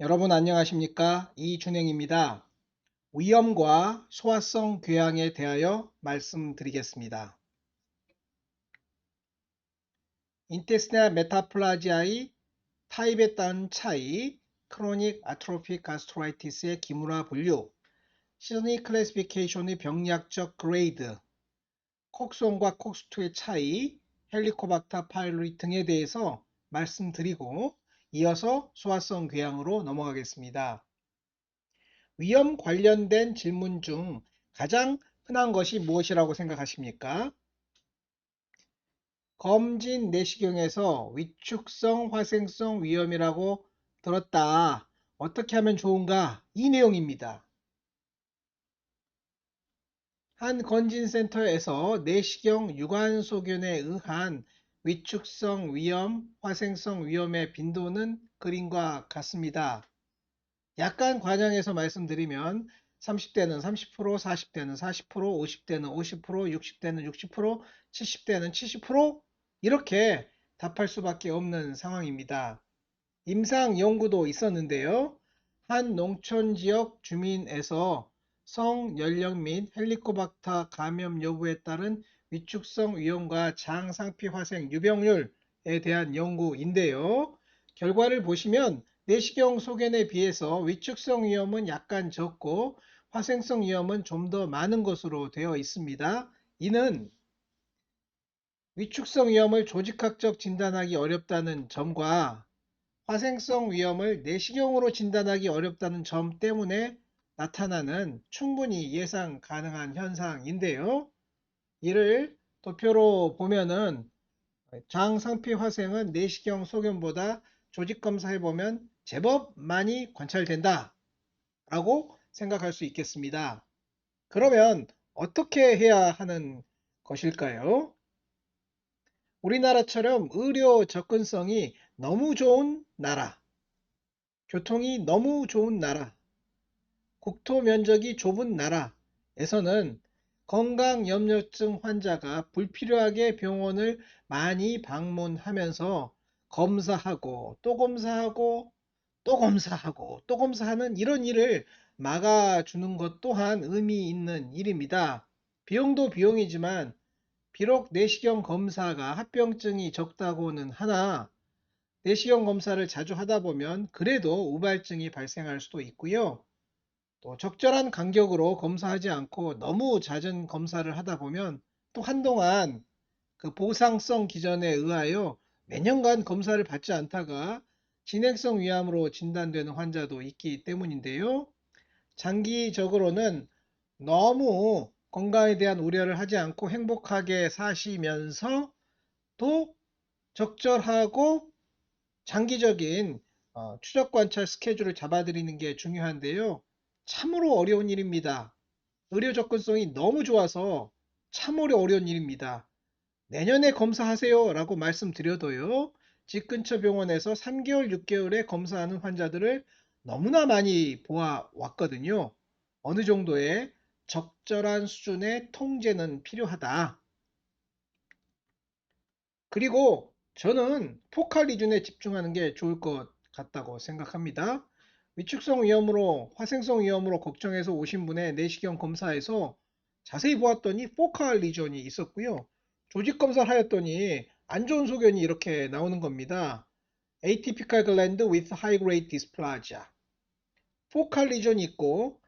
여러분 안녕하십니까? 이준행입니다. 위염과 소화성 궤양에 대하여 말씀드리겠습니다. 인테스티나 메타플라지아의 타입에 따른 차이, 크로닉 아트로픽 가스트라이티스의 기물화 분류, 시즈니 클래시피케이션의 병리학적 그레이드, 콕스1과 콕스2의 차이, 헬리코박터 파일로리 등에 대해서 말씀드리고 이어서 소화성 궤양으로 넘어가겠습니다. 위험 관련된 질문 중 가장 흔한 것이 무엇이라고 생각하십니까? 검진 내시경에서 위축성 화생성 위험이라고 들었다. 어떻게 하면 좋은가? 이 내용입니다. 한 건진센터에서 내시경 유관소견에 의한 위축성 위험, 화생성 위험의 빈도는 그림과 같습니다. 약간 과장해서 말씀드리면 30대는 30%, 40대는 40%, 50대는 50%, 60대는 60%, 70대는 70% 이렇게 답할 수밖에 없는 상황입니다. 임상 연구도 있었는데요. 한 농촌 지역 주민에서 성, 연령 및 헬리코박터 감염 여부에 따른 위축성 위험과 장 상피 화생 유병률에 대한 연구인데요. 결과를 보시면 내시경 소견에 비해서 위축성 위험은 약간 적고 화생성 위험은 좀 더 많은 것으로 되어 있습니다. 이는 위축성 위험을 조직학적 진단하기 어렵다는 점과 화생성 위험을 내시경으로 진단하기 어렵다는 점 때문에 나타나는 충분히 예상 가능한 현상인데요. 이를 도표로 보면은 장 상피 화생은 내시경 소견보다 조직 검사해 보면 제법 많이 관찰된다 라고 생각할 수 있겠습니다. 그러면 어떻게 해야 하는 것일까요? 우리나라처럼 의료 접근성이 너무 좋은 나라, 교통이 너무 좋은 나라, 국토 면적이 좁은 나라에서는 건강염려증 환자가 불필요하게 병원을 많이 방문하면서 검사하고 또 검사하고 또 검사하고 또 검사하는 이런 일을 막아주는 것 또한 의미 있는 일입니다. 비용도 비용이지만 비록 내시경 검사가 합병증이 적다고는 하나 내시경 검사를 자주 하다 보면 그래도 우발증이 발생할 수도 있고요. 또 적절한 간격으로 검사하지 않고 너무 잦은 검사를 하다 보면 또 한동안 그 보상성 기전에 의하여 몇 년간 검사를 받지 않다가 진행성 위암으로 진단되는 환자도 있기 때문인데요. 장기적으로는 너무 건강에 대한 우려를 하지 않고 행복하게 사시면서 또 적절하고 장기적인 추적 관찰 스케줄을 잡아드리는 게 중요한데요. 참으로 어려운 일입니다. 의료 접근성이 너무 좋아서 참으로 어려운 일입니다. 내년에 검사하세요 라고 말씀드려도요. 집 근처 병원에서 3개월, 6개월에 검사하는 환자들을 너무나 많이 보아왔거든요. 어느 정도의 적절한 수준의 통제는 필요하다. 그리고 저는 포칼 리준에 집중하는 게 좋을 것 같다고 생각합니다. 위축성 위험으로, 화생성 위험으로 걱정해서 오신 분의 내시경 검사에서 자세히 보았더니 포칼 리전이 있었고요. 조직 검사를 하였더니 안 좋은 소견이 이렇게 나오는 겁니다. Atypical gland with high grade dysplasia. 포칼 리전이 있고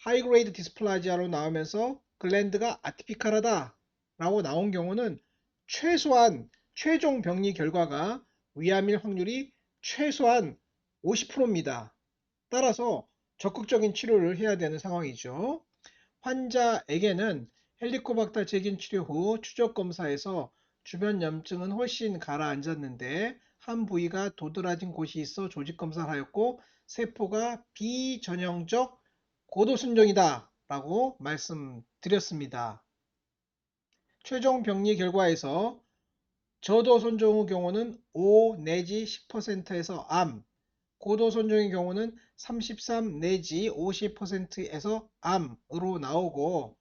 high grade dysplasia로 나오면서 글랜드가 아티피컬하다 라고 나온 경우는 최소한 최종 병리 결과가 위암일 확률이 최소한 50%입니다. 따라서 적극적인 치료를 해야 되는 상황이죠. 환자에게는 헬리코박터 제균 치료 후 추적 검사에서 주변 염증은 훨씬 가라앉았는데 한 부위가 도드라진 곳이 있어 조직 검사를 하였고 세포가 비전형적 고도순종이다 라고 말씀드렸습니다. 최종 병리 결과에서 저도 손종의 경우는 5 내지 10%에서 암, 고도 손종의 경우는 33 내지 50%에서 암으로 나오고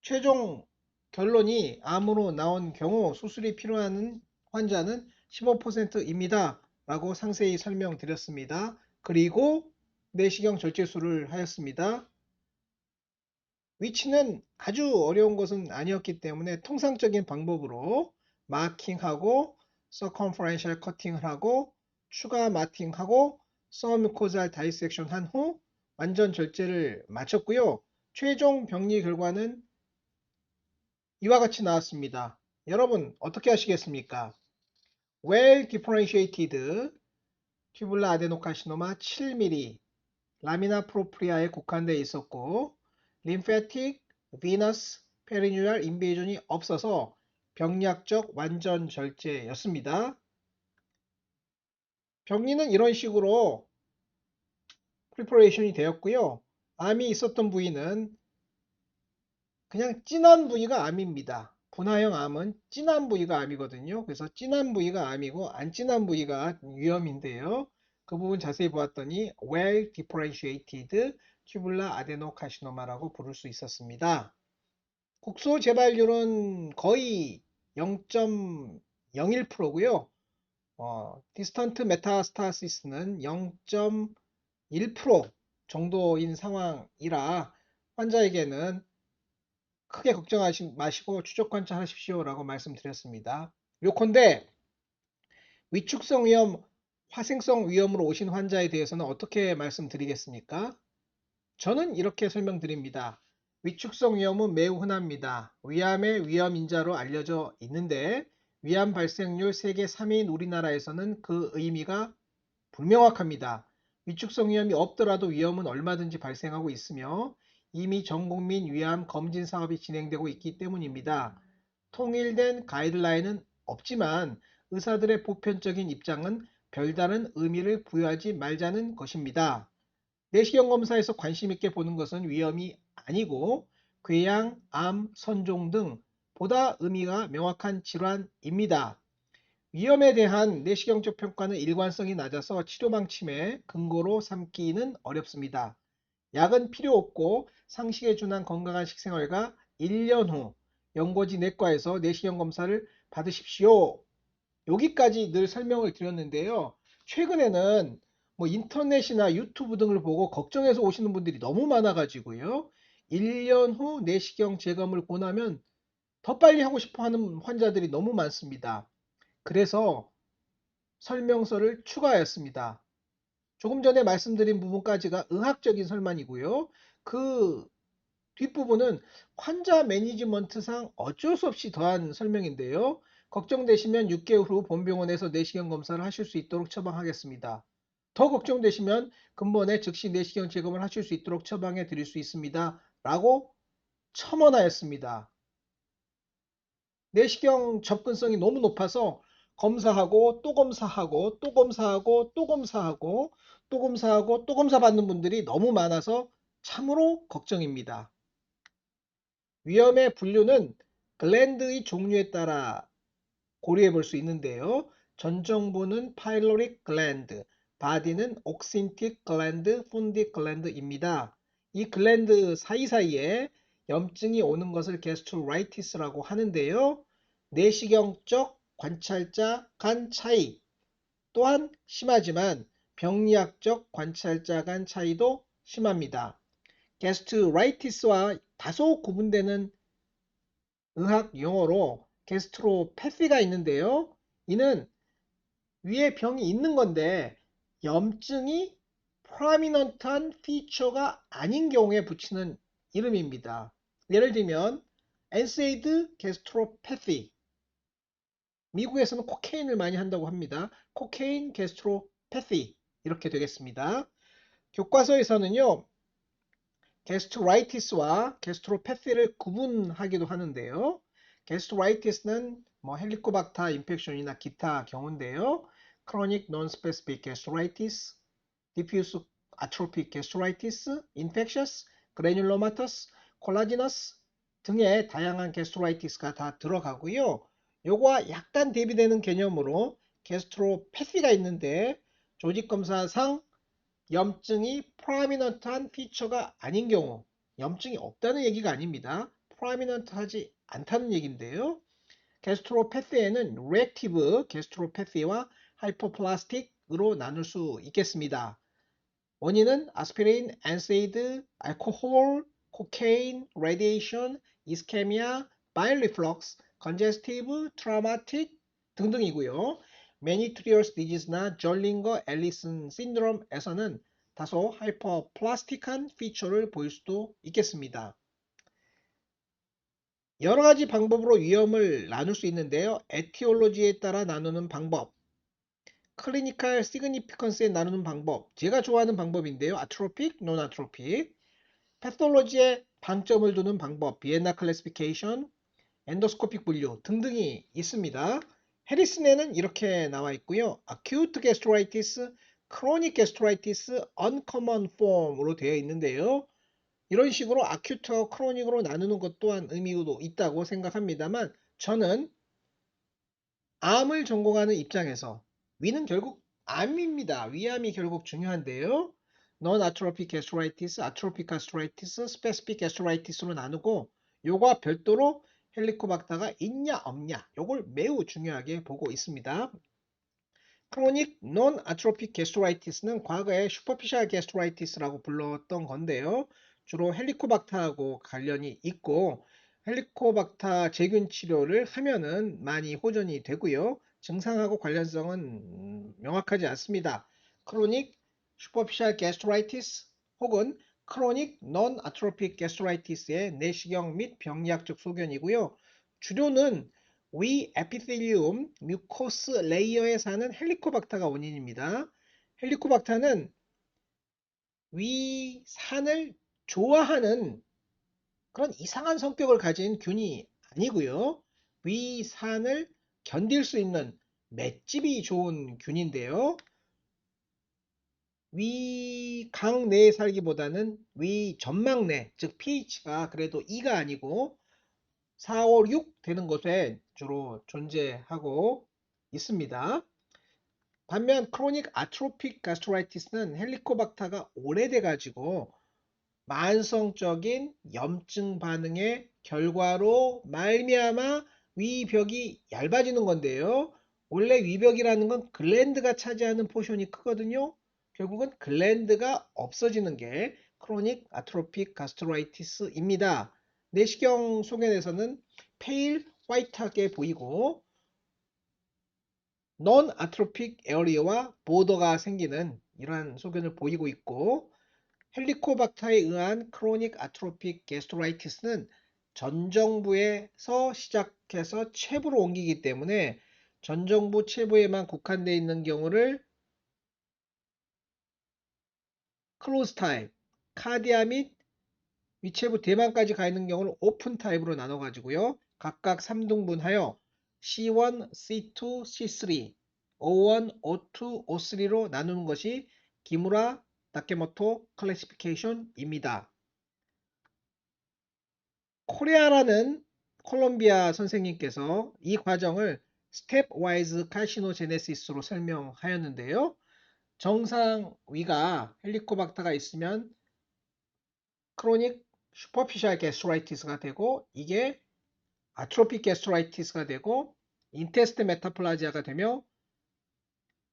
최종 결론이 암으로 나온 경우 수술이 필요한 환자는 15%입니다. 라고 상세히 설명드렸습니다. 그리고 내시경 절제술을 하였습니다. 위치는 아주 어려운 것은 아니었기 때문에 통상적인 방법으로 마킹하고 서컴퍼런셜 커팅을 하고 추가 마킹하고 서뮤코잘 다이섹션 한 후 완전 절제를 마쳤고요. 최종 병리 결과는 이와 같이 나왔습니다. 여러분 어떻게 하시겠습니까? Well differentiated tubular adenocarcinoma 7mm 라미나 프로프리아에 국한되어 있었고 림페틱, 비너스, 페리뉴럴 인베이전이 없어서 병리학적 완전 절제였습니다. 병리는 이런 식으로 프리퍼레이션이 되었고요. 암이 있었던 부위는 그냥 진한 부위가 암입니다. 분화형 암은 진한 부위가 암이거든요. 그래서 진한 부위가 암이고 안 진한 부위가 위험인데요. 그 부분 자세히 보았더니 well differentiated tubular adenocarcinoma라고 부를 수 있었습니다. 국소 재발률은 거의 0.01%고요. 디스턴트 메타스타시스는 0.1% 정도인 상황이라 환자에게는 크게 걱정하지 마시고 추적 관찰하십시오 라고 말씀드렸습니다. 요컨대 위축성 위험, 화생성 위험으로 오신 환자에 대해서는 어떻게 말씀드리겠습니까? 저는 이렇게 설명드립니다. 위축성 위험은 매우 흔합니다. 위암의 위험 인자로 알려져 있는데 위암 발생률 세계 3위인 우리나라에서는 그 의미가 불명확합니다. 위축성 위험이 없더라도 위험은 얼마든지 발생하고 있으며 이미 전 국민 위암 검진 사업이 진행되고 있기 때문입니다. 통일된 가이드라인은 없지만 의사들의 보편적인 입장은 별다른 의미를 부여하지 말자는 것입니다. 내시경 검사에서 관심 있게 보는 것은 위험이 아니고 궤양, 암, 선종 등 보다 의미가 명확한 질환입니다. 위험에 대한 내시경적 평가는 일관성이 낮아서 치료 방침의 근거로 삼기는 어렵습니다. 약은 필요 없고 상식에 준한 건강한 식생활과 1년 후 연고지 내과에서 내시경 검사를 받으십시오. 여기까지 늘 설명을 드렸는데요. 최근에는 뭐 인터넷이나 유튜브 등을 보고 걱정해서 오시는 분들이 너무 많아가지고요. 1년 후 내시경 재검을 권하면 더 빨리 하고 싶어 하는 환자들이 너무 많습니다. 그래서 설명서를 추가하였습니다. 조금 전에 말씀드린 부분까지가 의학적인 설명이고요. 그 뒷부분은 환자 매니지먼트상 어쩔 수 없이 더한 설명인데요. 걱정되시면 6개월 후 본병원에서 내시경 검사를 하실 수 있도록 처방하겠습니다. 더 걱정되시면 근본에 즉시 내시경 재검을 하실 수 있도록 처방해 드릴 수 있습니다. 라고 첨언하였습니다. 내시경 접근성이 너무 높아서 검사하고 또 검사하고 또 검사하고 또 검사하고 또 검사하고 또 검사 받는 분들이 너무 많아서 참으로 걱정입니다. 위험의 분류는 글랜드의 종류에 따라 고려해 볼 수 있는데요. 전정부는 파일로릭 글랜드, 바디는 옥신틱 글랜드, 푼딕 글랜드입니다. 이 글랜드 사이사이에 염증이 오는 것을 게스트라이티스라고 하는데요. 내시경적 관찰자 간 차이 또한 심하지만 병리학적 관찰자 간 차이도 심합니다. 게스트라이티스와 다소 구분되는 의학 용어로 게스트로패시가 있는데요. 이는 위에 병이 있는 건데 염증이 프라미넌트한 피처가 아닌 경우에 붙이는 이름입니다. 예를 들면 엔세이드 게스트로패시 미국에서는 코케인을 많이 한다고 합니다. 코케인 게스트로패시 이렇게 되겠습니다. 교과서에서는요. 게스트라이티스와 게스트로패시를 구분하기도 하는데요. 게스트라이티스는 뭐 헬리코박터 인펙션이나 기타 경우인데요. 크로닉 논스페시픽 게스트라이티스, 디퓨스 아트로픽 게스트라이티스, 인펙셔스, 그래뉼로마터스, 콜라지너스 등의 다양한 게스트라이티스가 다 들어가고요. 요거와 약간 대비되는 개념으로 게스트로패시가 있는데 조직검사상 염증이 프라미넌트한 피처가 아닌 경우 염증이 없다는 얘기가 아닙니다. 프라미넌트하지 않다는 얘기인데요. 게스트로패시에는 리액티브 게스트로패시와 하이포플라스틱으로 나눌 수 있겠습니다. 원인은 아스피린, 엔세이드, 알코올, 코케인, 레디에이션, 이스케미아, 바일 리플럭스, 컨제스티브, 트라우마틱 등등이고요. 메니트리어스 디지즈나 절링거 앨리슨 신드롬에서는 다소 하이퍼플라스틱한 피처를 보일 수도 있겠습니다. 여러 가지 방법으로 위험을 나눌 수 있는데요. 에티올로지에 따라 나누는 방법, 클리니컬 시그니피컨스에 나누는 방법, 제가 좋아하는 방법인데요. 아트로픽, 논 아트로픽, 패솔로지에 방점을 두는 방법, 비엔나 클래시피케이션, 엔도스코픽 분류 등등이 있습니다. 해리슨에는 이렇게 나와 있고요. acute gastritis, chronic gastritis, uncommon form으로 되어 있는데요. 이런 식으로 아큐트와 크로닉으로 나누는 것 또한 의미도 있다고 생각합니다만 저는 암을 전공하는 입장에서 위는 결국 암입니다. 위암이 결국 중요한데요. non-atrophic gastritis, atrophic gastritis, specific gastritis로 나누고 요거와 별도로 헬리코박터가 있냐 없냐 요걸 매우 중요하게 보고 있습니다. 크로닉 non-atrophic gastritis는 과거에 superficial gastritis라고 불렀던 건데요. 주로 헬리코박터하고 관련이 있고 헬리코박터 제균 치료를 하면은 많이 호전이 되고요. 증상하고 관련성은 명확하지 않습니다. 크로닉 슈퍼피셜 게스트라이티스 혹은 크로닉 non atrophic gastritis의 내시경 및 병리학적 소견이고요. 주료는 위 에피텔리움 뮤코스 레이어에 사는 헬리코박터가 원인입니다. 헬리코박터는 위산을 좋아하는 그런 이상한 성격을 가진 균이 아니고요. 위산을 견딜 수 있는 맷집이 좋은 균인데요. 위강 내에 살기보다는 위 점막 내, 즉 pH가 그래도 2가 아니고 4, 5, 6 되는 곳에 주로 존재하고 있습니다. 반면 크로닉 아트로픽 가스트라이티스는 헬리코박터가 오래돼 가지고 만성적인 염증 반응의 결과로 말미암아 위벽이 얇아지는 건데요. 원래 위벽이라는 건 글랜드가 차지하는 포션이 크거든요. 결국은 글랜드가 없어지는 게 크로닉 아트로픽 가스트라이티스입니다. 내시경 소견에서는 페일 화이트하게 보이고 non 아트로픽 에어리어와 보더가 생기는 이러한 소견을 보이고 있고 헬리코박터에 의한 크로닉 아트로픽 게스트라이티스는 전정부에서 시작해서 체부로 옮기기 때문에 전정부 체부에만 국한되어 있는 경우를 클로즈 타입, 카디아 및 위체부 대만까지 가 있는 경우를 오픈 타입으로 나눠 가지고요. 각각 3등분하여 C1, C2, C3, O1, O2, O3로 나누는 것이 기무라 다케모토 클래시피케이션입니다. 코레아라는 콜롬비아 선생님께서 이 과정을 스텝와이즈 칼시노제네시스로 설명하였는데요. 정상 위가 헬리코박터가 있으면 크로닉 슈퍼피셜 게스트라이티스가 되고 이게 아트로픽 게스트라이티스가 되고 인테스트 메타플라지아가 되며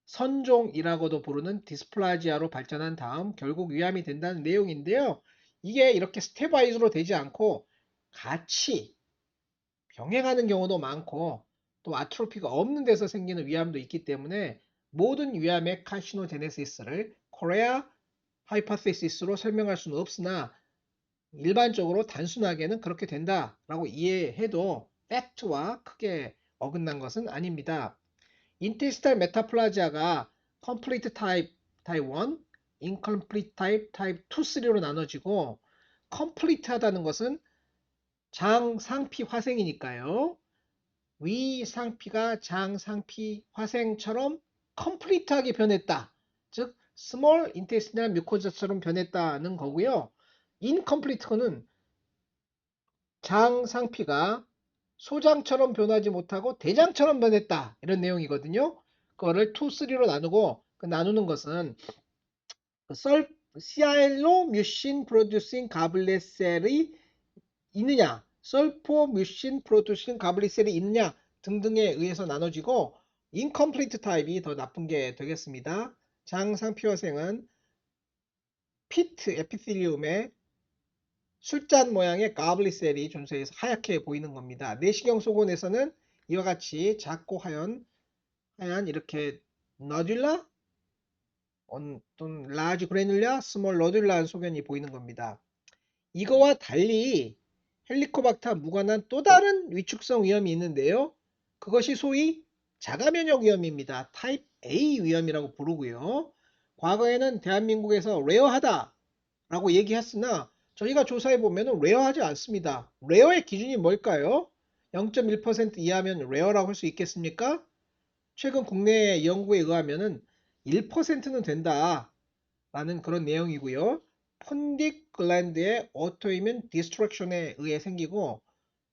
선종이라고도 부르는 디스플라지아로 발전한 다음 결국 위암이 된다는 내용인데요. 이게 이렇게 스텝와이즈로 되지 않고 같이 병행하는 경우도 많고 또 아트로피가 없는 데서 생기는 위암도 있기 때문에 모든 위암의 카시노제네시스를 코레아 하이파테시스로 설명할 수는 없으나 일반적으로 단순하게는 그렇게 된다라고 이해해도 팩트와 크게 어긋난 것은 아닙니다. 인테스탈 메타플라지아가 컴플리트 타입 타입 1, 인컴플리트 타입 2, 3로 나눠지고 컴플리트 하다는 것은 장 상피 화생이니까요. 위 상피가 장 상피 화생처럼 컴플리트하게 변했다. 즉 스몰 인테스티널 뮤코자처럼 변했다는 거고요. 인컴플리트는 장 상피가 소장처럼 변하지 못하고 대장처럼 변했다. 이런 내용이거든요. 그거를 2, 3로 나누고 그 나누는 것은 시알로뮤신 프로듀싱 가블렛 셀이 있느냐, 설포뮤신 프로듀싱 가블렛 셀이 있느냐 등등에 의해서 나눠지고 인컴플리트 타입이 더 나쁜 게 되겠습니다. 장상피화생은 피트 에피텔리움에 술잔 모양의 가블리셀이 존재해서 하얗게 보이는 겁니다. 내시경 소견에서는 이와 같이 작고 하얀 이렇게 너듈라 또는 라지 그래놀라 스몰 너듈라한 소견이 보이는 겁니다. 이거와 달리 헬리코박터 무관한 또 다른 위축성 위험이 있는데요. 그것이 소위 자가면역 위험입니다. 타입 A 위험이라고 부르고요. 과거에는 대한민국에서 레어하다 라고 얘기했으나 저희가 조사해 보면 레어하지 않습니다. 레어의 기준이 뭘까요? 0.1% 이하면 레어라고 할 수 있겠습니까? 최근 국내 연구에 의하면 1%는 된다 라는 그런 내용이고요. 폰딕 글랜드의 오토이뮨 디스트럭션에 의해 생기고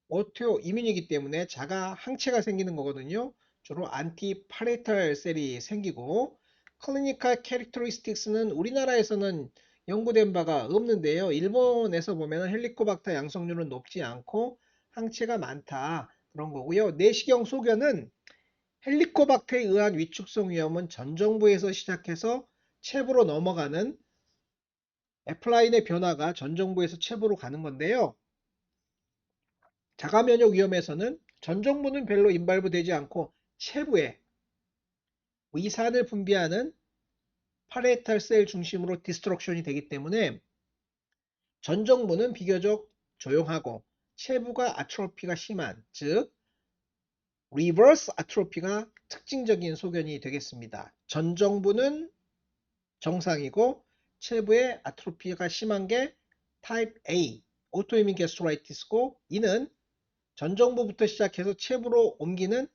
오토이뮨이기 때문에 자가 항체가 생기는 거거든요. 주로 안티파레탈 셀이 생기고 클리니컬 캐릭터리스틱스는 우리나라에서는 연구된 바가 없는데요. 일본에서 보면 헬리코박터 양성률은 높지 않고 항체가 많다 그런 거고요. 내시경 소견은 헬리코박터에 의한 위축성 위험은 전 정부에서 시작해서 체부로 넘어가는 F라인의 변화가 전 정부에서 체부로 가는 건데요. 자가면역 위험에서는 전 정부는 별로 인발부되지 않고 체부에 위산을 분비하는 파레탈 셀 중심으로 디스트럭션이 되기 때문에 전 정부는 비교적 조용하고 체부가 아트로피가 심한, 즉 리버스 아트로피가 특징적인 소견이 되겠습니다. 전 정부는 정상이고 체부의 아트로피가 심한 게 타입 A 오토이뮨 게스트라이티스고 이는 전 정부부터 시작해서 체부로 옮기는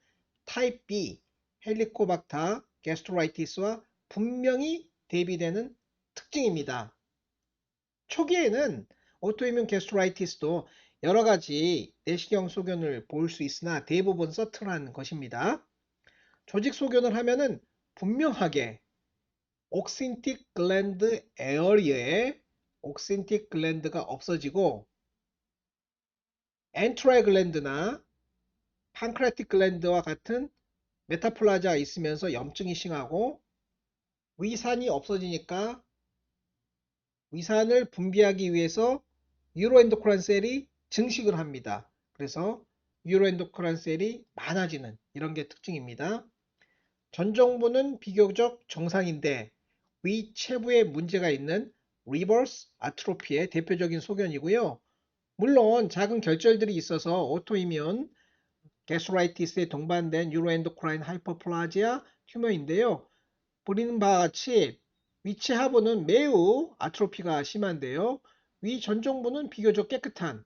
타입 B 헬리코박터 게스트라이티스와 분명히 대비되는 특징입니다. 초기에는 오토이뮨 게스트라이티스도 여러 가지 내시경 소견을 볼 수 있으나 대부분 서툴한 것입니다. 조직 소견을 하면은 분명하게 옥신틱 글랜드 에어리어에 옥신틱 글랜드가 없어지고 엔트라이 글랜드나 판크레틱 글랜드와 같은 메타플라자가 있으면서 염증이 심하고 위산이 없어지니까 위산을 분비하기 위해서 유로엔도크라인 셀이 증식을 합니다. 그래서 유로엔도크라인 셀이 많아지는 이런 게 특징입니다. 전 정부는 비교적 정상인데 위체부에 문제가 있는 리버스 아트로피의 대표적인 소견이고요. 물론 작은 결절들이 있어서 오토이뮨 게스트라이티스에 동반된 유로엔도크라인 하이퍼플라지아 튜머인데요. 보이는 바와 같이 위체 하부는 매우 아트로피가 심한데요. 위 전정부는 비교적 깨끗한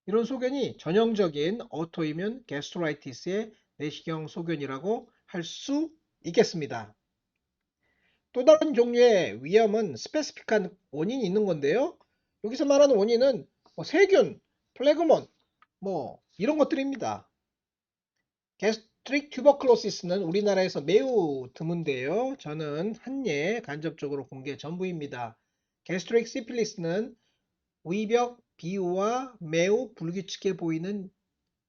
이런 소견이 전형적인 오토이뮨 게스트라이티스의 내시경 소견이라고 할 수 있겠습니다. 또 다른 종류의 위험은 스페시픽한 원인이 있는 건데요. 여기서 말하는 원인은 세균, 플래그몬, 이런 것들입니다. 게스트릭 튜버클로시스는 우리나라에서 매우 드문데요. 저는 한 예 간접적으로 본 게 전부입니다. 게스트릭 시필리스는 위벽 비유와 매우 불규칙해 보이는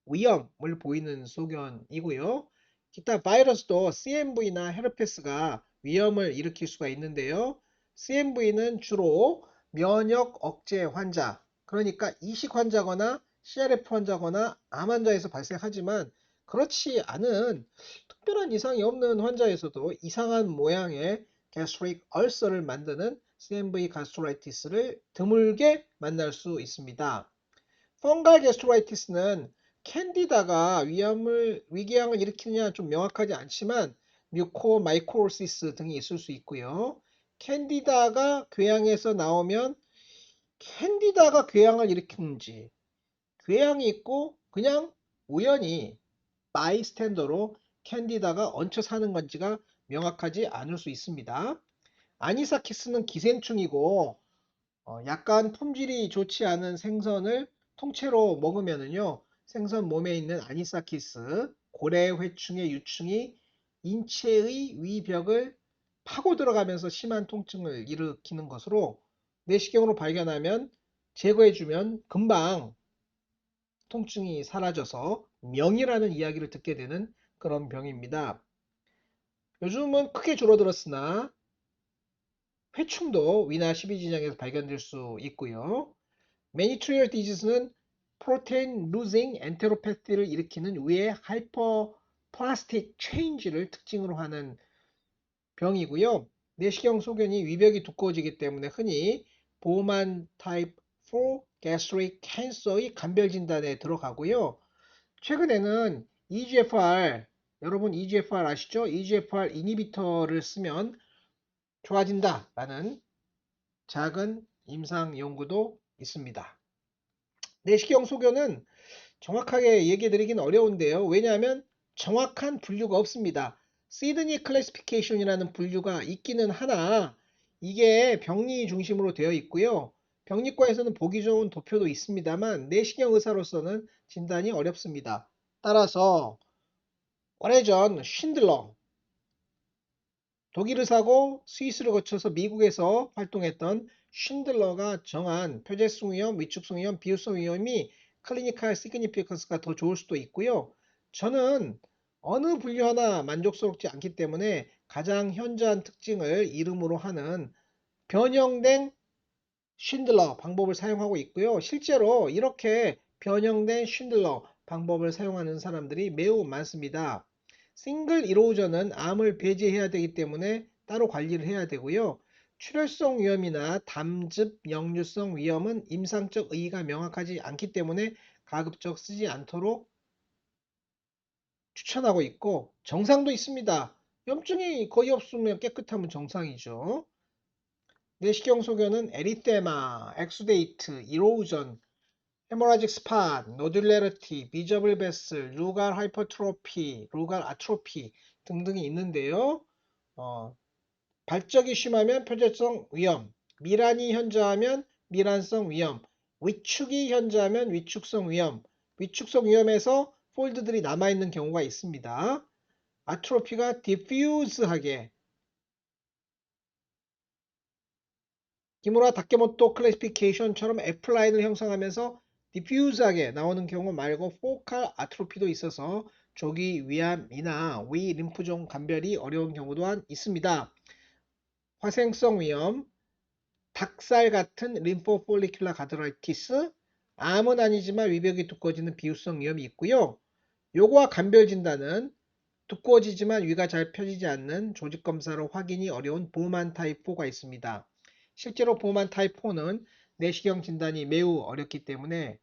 위험을 보이는 소견이고요. 기타 바이러스도 CMV나 헤르페스가 위험을 일으킬 수가 있는데요. CMV는 주로 면역 억제 환자, 그러니까 이식 환자거나 CRF 환자거나 암 환자에서 발생하지만 그렇지 않은 특별한 이상이 없는 환자에서도 이상한 모양의 gastric ulcer를 만드는 CMV 가스트라이티스를 드물게 만날 수 있습니다. 펑갈 게스트라이티스는 캔디다가 위궤양을 일으키느냐 좀 명확하지 않지만 뮤코마이코시스 등이 있을 수 있고요. 캔디다가 궤양에서 나오면 캔디다가 궤양을 일으키는지 궤양이 있고 그냥 우연히 바이스탠더로 캔디다가 얹혀 사는 건지가 명확하지 않을 수 있습니다. 아니사키스는 기생충이고 약간 품질이 좋지 않은 생선을 통째로 먹으면은요, 생선 몸에 있는 아니사키스, 고래회충의 유충이 인체의 위벽을 파고 들어가면서 심한 통증을 일으키는 것으로 내시경으로 발견하면 제거해주면 금방 통증이 사라져서 명이라는 이야기를 듣게 되는 그런 병입니다. 요즘은 크게 줄어들었으나 회충도 위나 12진영에서 발견될 수 있고요. 메니트리얼 디지즈는 프로테인 루징 엔테로패티를 일으키는 위의 하이퍼플라스틱 체인지를 특징으로 하는 병이고요. 내시경 소견이 위벽이 두꺼워지기 때문에 흔히 보만 타입 4 gastric cancer의 간별 진단에 들어가고요. 최근에는 EGFR, 여러분 EGFR 아시죠? EGFR 이니비터를 쓰면 좋아진다라는 작은 임상 연구도 있습니다. 내시경 소견은 정확하게 얘기해 드리긴 어려운데요. 왜냐하면 정확한 분류가 없습니다. 시드니 클래시피케이션이라는 분류가 있기는 하나 이게 병리 중심으로 되어 있고요. 병리과에서는 보기 좋은 도표도 있습니다만 내시경 의사로서는 진단이 어렵습니다. 따라서 오래전 쉰들러, 독일 의사고 스위스를 거쳐서 미국에서 활동했던 쉰들러가 정한 표재성 위험, 위축성 위험, 비유성 위험이 클리니컬 시그니피컨스가 더 좋을 수도 있고요. 저는 어느 분류 하나 만족스럽지 않기 때문에 가장 현저한 특징을 이름으로 하는 변형된 쉰들러 방법을 사용하고 있고요. 실제로 이렇게 변형된 쉰들러 방법을 사용하는 사람들이 매우 많습니다. 싱글 이로우전은 암을 배제해야 되기 때문에 따로 관리를 해야 되고요. 출혈성 위험이나 담즙 역류성 위험은 임상적 의의가 명확하지 않기 때문에 가급적 쓰지 않도록 추천하고 있고 정상도 있습니다. 염증이 거의 없으면 깨끗하면 정상이죠. 내시경 소견은 에리테마, 엑수데이트, 이로우전, 헤모라직 스팟, 노듈레러티, 비저블 베슬, 루갈 하이퍼트로피, 루갈 아트로피 등등이 있는데요. 어, 발적이 심하면 표재성 위험, 미란이 현저하면 미란성 위험, 위축이 현저하면 위축성 위험, 위축성 위험에서 폴드들이 남아있는 경우가 있습니다. 아트로피가 디퓨즈하게 기무라 다케모토 클래시피케이션처럼 F라인을 형성하면서 디퓨즈하게 나오는 경우 말고 포칼 아트로피도 있어서 조기 위암이나 위 림프종 감별이 어려운 경우 또한 있습니다. 화생성 위험, 닭살 같은 림포폴리큘라 가드라이티스, 암은 아니지만 위벽이 두꺼워지는 비유성 위험이 있고요. 요거와 간별 진단은 두꺼워지지만 위가 잘 펴지지 않는 조직 검사로 확인이 어려운 보만 타입 4가 있습니다. 실제로 보만 타입 4는 내시경 진단이 매우 어렵기 때문에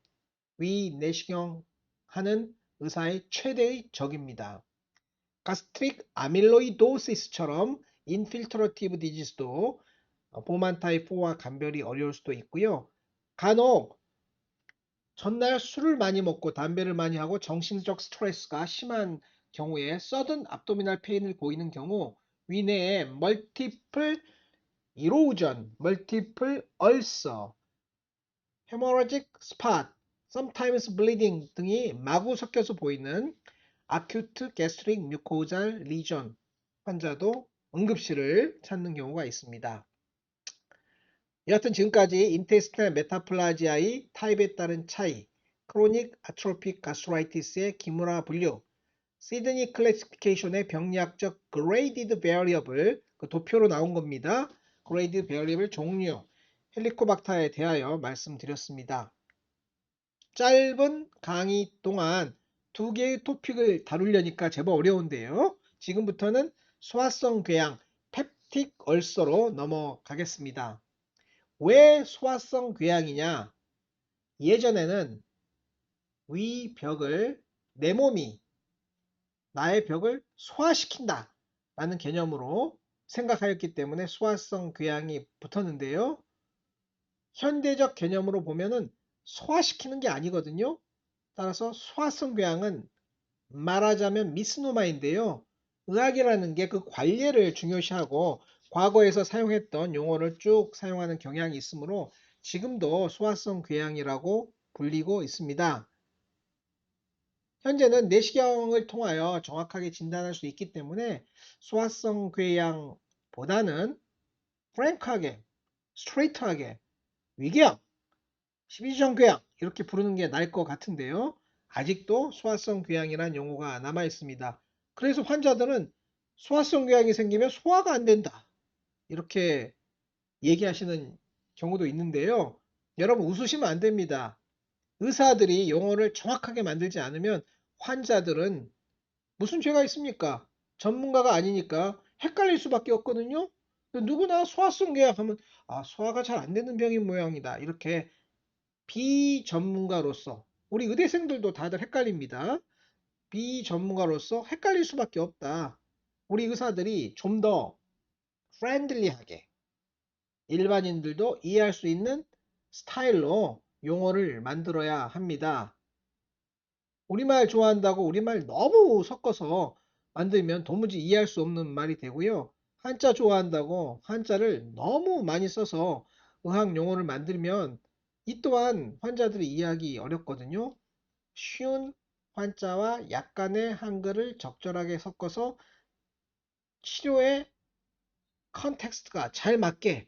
위 내시경 하는 의사의 최대의 적입니다. 가스트릭 아밀로이도시스처럼 인필트러티브 디지스도 보만 타입 4와 간별이 어려울 수도 있고요. 간혹 전날 술을 많이 먹고 담배를 많이 하고 정신적 스트레스가 심한 경우에 서든 abdominal 페인을 보이는 경우 위내에 멀티플 이로우전, 멀티플 얼서, 헤모라직 스팟, sometimes bleeding 등이 마구 섞여서 보이는 acute gastric mucosal lesion 환자도 응급실을 찾는 경우가 있습니다. 여하튼 지금까지 인테스티널 메타플라지아의 타입에 따른 차이, 크로닉 아트로픽 가스트라이티스의 기무라 분류, 시드니 클래시피케이션의 병리학적 그레이디드 베어리어블 그 도표로 나온 겁니다. 그레이디드 베어리어블 종류, 헬리코박터에 대하여 말씀드렸습니다. 짧은 강의 동안 두 개의 토픽을 다루려니까 제법 어려운데요. 지금부터는 소화성 궤양, 펩틱 얼서로 넘어가겠습니다. 왜 소화성 궤양이냐? 예전에는 위 벽을 내 몸이 나의 벽을 소화시킨다 라는 개념으로 생각하였기 때문에 소화성 궤양이 붙었는데요. 현대적 개념으로 보면은 소화시키는 게 아니거든요. 따라서 소화성 궤양은 말하자면 미스노마인데요. 의학이라는 게 그 관례를 중요시하고 과거에서 사용했던 용어를 쭉 사용하는 경향이 있으므로 지금도 소화성 궤양이라고 불리고 있습니다. 현재는 내시경을 통하여 정확하게 진단할 수 있기 때문에 소화성 궤양보다는 프랭크하게, 스트레이트하게 위궤양, 12전 궤양 이렇게 부르는 게 나을 것 같은데요. 아직도 소화성 궤양이라는 용어가 남아 있습니다. 그래서 환자들은 소화성 궤양이 생기면 소화가 안 된다. 이렇게 얘기하시는 경우도 있는데요. 여러분 웃으시면 안 됩니다. 의사들이 용어를 정확하게 만들지 않으면 환자들은 무슨 죄가 있습니까? 전문가가 아니니까 헷갈릴 수밖에 없거든요. 누구나 소화성 궤양하면 소화가 잘 안 되는 병인 모양이다. 이렇게 비전문가로서 우리 의대생들도 다들 헷갈립니다. 비전문가로서 헷갈릴 수밖에 없다. 우리 의사들이 좀 더 프렌들리하게 일반인들도 이해할 수 있는 스타일로 용어를 만들어야 합니다. 우리말 좋아한다고 우리말 너무 섞어서 만들면 도무지 이해할 수 없는 말이 되고요. 한자 좋아한다고 한자를 너무 많이 써서 의학 용어를 만들면 이 또한 환자들이 이해하기 어렵거든요. 쉬운 한자와 약간의 한글을 적절하게 섞어서 치료의 컨텍스트가 잘 맞게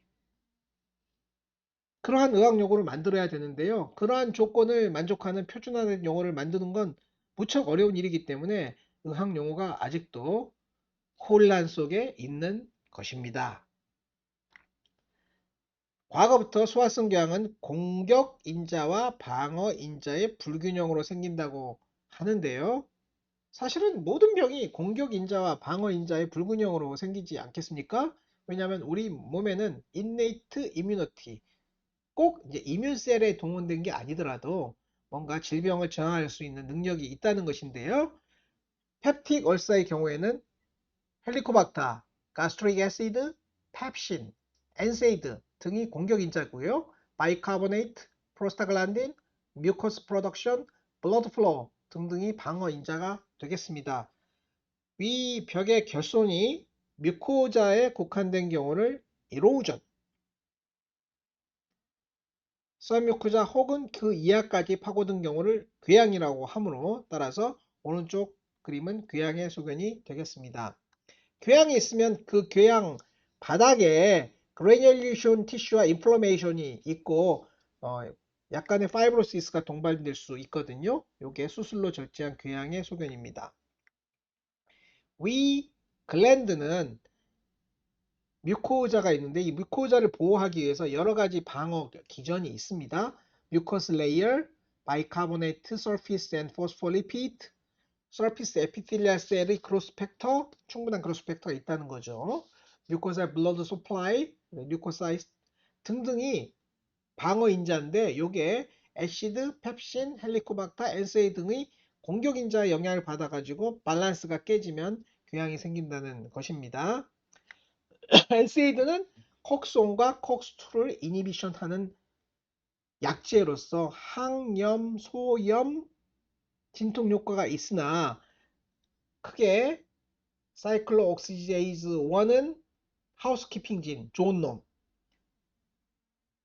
그러한 의학 용어를 만들어야 되는데요. 그러한 조건을 만족하는 표준화된 용어를 만드는 건 무척 어려운 일이기 때문에 의학 용어가 아직도 혼란 속에 있는 것입니다. 과거부터 소화성 궤양은 공격 인자와 방어 인자의 불균형으로 생긴다고 하는데요. 사실은 모든 병이 공격 인자와 방어 인자의 불균형으로 생기지 않겠습니까? 왜냐하면 우리 몸에는 innate immunity, 꼭 이제 이뮨셀에 동원된 게 아니더라도 뭔가 질병을 저항할 수 있는 능력이 있다는 것인데요. 펩틱 얼사의 경우에는 헬리코박터, 가스트릭 애시드, 펩신, 엔세이드 등이 공격 인자고요. 바이카보네이트, 프로스타글란딘, 뮤커스 프로덕션, 블러드 플로우 등등이 방어 인자가 되겠습니다. 위 벽의 결손이 뮤코자에 국한된 경우를 이로우전, 썰뮤코자 혹은 그 이하까지 파고든 경우를 궤양이라고 하므로 따라서 오른쪽 그림은 궤양의 소견이 되겠습니다. 궤양이 있으면 그 궤양 바닥에 그래뉼레이션 티슈와 인플러메이션이 있고 약간의 파이브로시스가 동반될 수 있거든요. 이게 수술로 절제한 궤양의 소견입니다. 위 글랜드는 뮤코자가 있는데 이 뮤코자를 보호하기 위해서 여러 가지 방어 기전이 있습니다. 뮤커스 레이어, 바이카보네이트 서피스 앤 포스폴리피드, 서피스 에피텔리알 셀의 크로스 팩터, 충분한 크로스 팩터가 있다는 거죠. 뮤코사 블러드 소플라이, 뮤코사이트 등등이 방어 인자인데 요게 애시드, 펩신, 헬리코박터, 엔세이 등의 공격 인자의 영향을 받아가지고 밸런스가 깨지면 궤양이 생긴다는 것입니다. 엔세이드는 콕1과 콕2를 이니비션하는 약제로서 항염, 소염, 진통 효과가 있으나 크게 사이클로옥시제이즈 1은 하우스키핑진, 좋은 놈,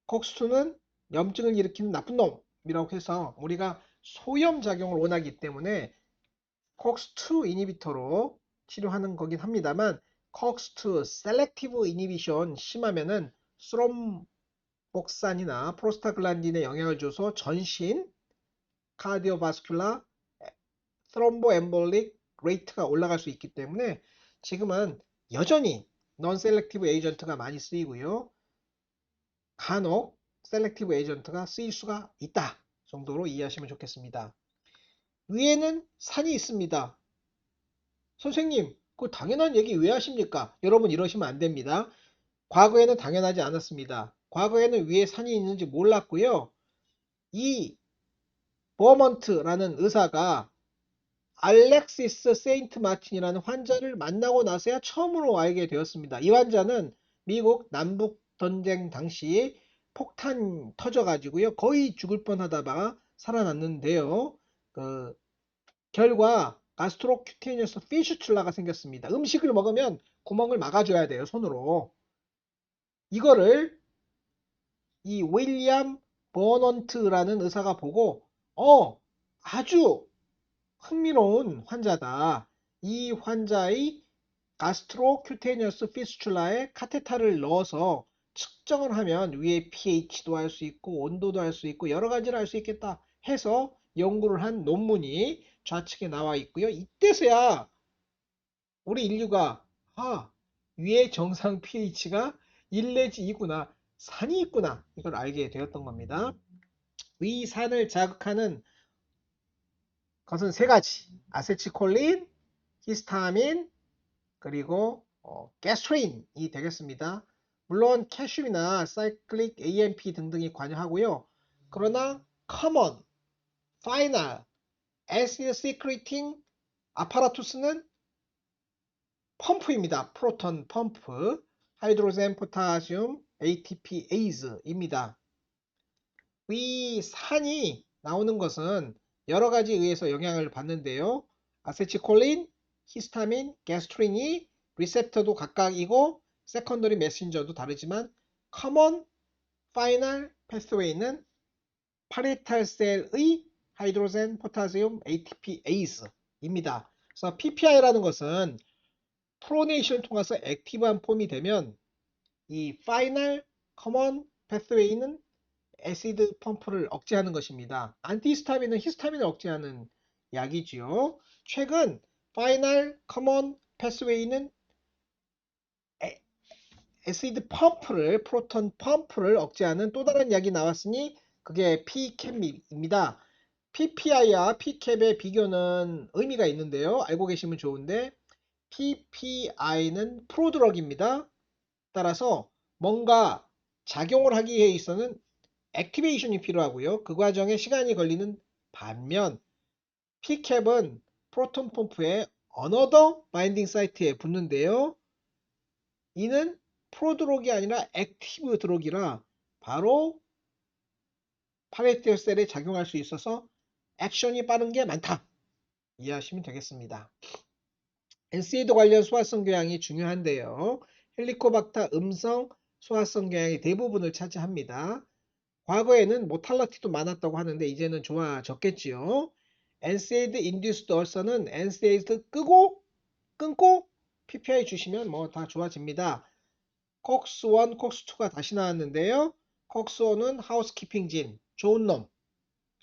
콕스2는 염증을 일으키는 나쁜 놈이라고 해서 우리가 소염 작용을 원하기 때문에 콕스2 이니비터로 치료하는 거긴 합니다만 콕스2 셀렉티브 이니비션 심하면은 스롬복산이나 프로스타글란딘에 영향을 줘서 전신 카디오바스큘라 트롬보엠볼릭 레이트가 올라갈 수 있기 때문에 지금은 여전히 non 셀렉티브 에이전트가 많이 쓰이고요. 간혹 셀렉티브 에이전트가 쓰일 수가 있다 정도로 이해하시면 좋겠습니다. 위에는 산이 있습니다. 선생님, 그 당연한 얘기 왜 하십니까? 여러분 이러시면 안 됩니다. 과거에는 당연하지 않았습니다. 과거에는 위에 산이 있는지 몰랐고요. 이 버먼트라는 의사가 알렉시스 세인트 마틴이라는 환자를 만나고 나서야 처음으로 알게 되었습니다. 이 환자는 미국 남북 전쟁 당시 폭탄 터져가지고요. 거의 죽을 뻔하다가 살아났는데요. 그 결과 가스트로큐테니어스 피슈출라가 생겼습니다. 음식을 먹으면 구멍을 막아줘야 돼요. 손으로. 이거를 이 윌리엄 버넌트라는 의사가 보고 아주 흥미로운 환자다. 이 환자의 가스트로큐테니어스 피스출라에 카테타를 넣어서 측정을 하면 위에 pH도 할 수 있고 온도도 할 수 있고 여러 가지를 할 수 있겠다 해서 연구를 한 논문이 좌측에 나와 있고요. 이때서야 우리 인류가 위의 정상 pH가 1 내지 2구나. 산이 있구나. 이걸 알게 되었던 겁니다. 위 산을 자극하는 것은 세 가지. 아세틸콜린, 히스타민, 그리고 가스트린이 되겠습니다. 물론 캐슘이나 사이클릭 AMP 등등이 관여하고요. 그러나 common, final, acid secreting apparatus는 펌프입니다. 프로톤 펌프, 하이드로젠 포타시움 ATPase입니다. 이 산이 나오는 것은 여러 가지에 의해서 영향을 받는데요. 아세틸콜린, 히스타민, 가스트린이 리셉터도 각각이고 세컨더리 메신저도 다르지만 커먼 파이널 패스웨이는 파리탈셀의 하이드로젠 포타시움 ATPase입니다. 그래서 PPI라는 것은 프로네이션을 통해서 액티브한 폼이 되면 이 파이널 커먼 패스웨이는 애시드 펌프를 억제하는 것입니다. 안티히스타민은 히스타민을 억제하는 약이지요. 최근 파이널 커먼 패스웨이는 애시드 펌프를 프로톤 펌프를 억제하는 또 다른 약이 나왔으니 그게 PCAP입니다. PPI와 PCAP의 비교는 의미가 있는데요. 알고 계시면 좋은데 PPI는 프로드럭입니다. 따라서 뭔가 작용을 하기 위해서는 액티베이션이 필요하고요. 그 과정에 시간이 걸리는 반면 P캡은 프로톤 펌프의 어너더 바인딩 사이트에 붙는데요. 이는 프로드록이 아니라 액티브 드록이라 바로 파레티얼 셀에 작용할 수 있어서 액션이 빠른 게 많다. 이해하시면 되겠습니다. NSAID 관련 소화성 교양이 중요한데요. 헬리코박터 음성 소화성 교양이 대부분을 차지합니다. 과거에는 모탈러티도 많았다고 하는데 이제는 좋아졌겠지요. NSAID 인듀스드 얼서는 NSAID 끊고 PPI 주시면 뭐 다 좋아집니다. 콕스1, 콕스2가 다시 나왔는데요. 콕스1은 하우스키핑 진, 좋은 놈.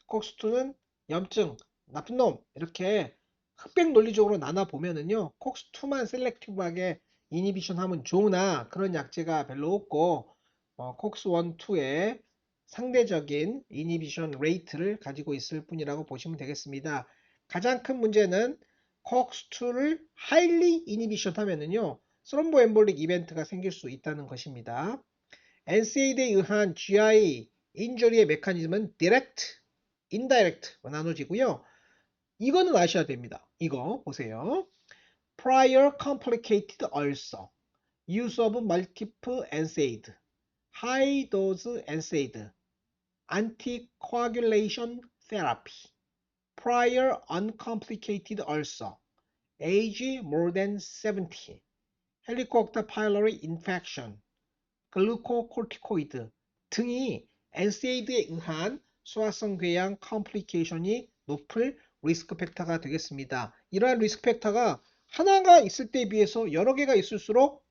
콕스2는 염증, 나쁜 놈. 이렇게 흑백 논리적으로 나눠 보면은요. 콕스2만 셀렉티브하게 이니비션 하면 좋으나 그런 약제가 별로 없고 콕스1, 2에 상대적인 이니비션 레이트를 가지고 있을 뿐이라고 보시면 되겠습니다. 가장 큰 문제는 콕스2를 하일리 이니비션 하면은요. 스롬보엠볼릭 이벤트가 생길 수 있다는 것입니다. NSAID에 의한 GI 인저리의 메커니즘은 direct, indirect 나눠지고요. 이거는 아셔야 됩니다. 이거 보세요. Prior complicated ulcer, use of multiple NSAID, high dose NSAID, anticoagulation therapy, prior uncomplicated ulcer, age more than 70, helicobacter pylori infection, 글루코코르티코이드 등이 NSAID에 의한 소화성 궤양 컴플리케이션이 높을 리스크 팩터가 되겠습니다. 이러한 리스크 팩터가 하나가 있을 때에 비해서 여러 개가 있을수록